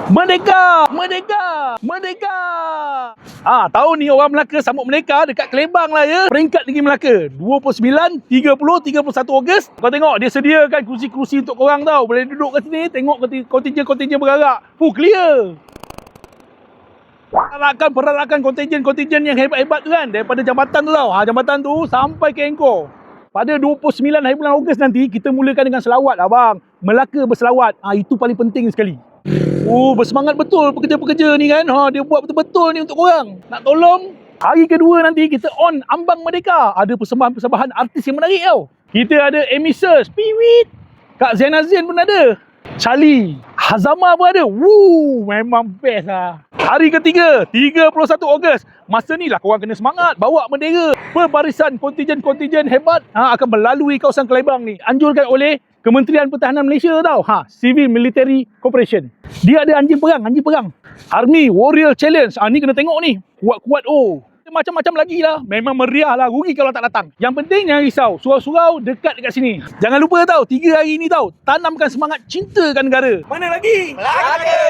Merdeka! Merdeka! Merdeka! Tahun ni orang Melaka sambut Merdeka dekat Kelebang lah ya. Peringkat Negeri Melaka 29, 30, 31 Ogos. Kau tengok dia sediakan kursi-kursi untuk korang tau. Boleh duduk kat sini tengok kontijen-kontijen bergerak. Clear. Perarakan kontijen-kontijen yang hebat-hebat tu kan daripada jambatan tu tau. Jambatan tu sampai ke Angkor. Pada 29 hari bulan Ogos nanti kita mulakan dengan selawat abang. Melaka berselawat. Itu paling penting sekali. Bersemangat betul pekerja-pekerja ni kan. Dia buat betul-betul ni untuk korang. Nak tolong. Hari kedua nanti kita on Ambang Merdeka. Ada persembahan-persembahan artis yang menarik tau. Kita ada Emisus, Piwit. Kak Zainal Zain pun ada. Charlie, Hazama pun ada. Memang best lah. Hari ketiga, 31 Ogos. Masa ni lah korang kena semangat. Bawa bendera. Barisan kontijen-kontijen hebat akan melalui kawasan Kelebang ni. Anjurkan oleh Kementerian Pertahanan Malaysia tau. Civil Military Corporation. Dia ada anjing perang. Army Warrior Challenge. Ni kena tengok ni. Kuat-kuat macam-macam lagi lah. Memang meriah lah. Rugi kalau tak datang. Yang penting jangan risau. Surau-surau dekat sini. Jangan lupa tau. 3 hari ni tau. Tanamkan semangat cintakan negara. Mana lagi? Melaka!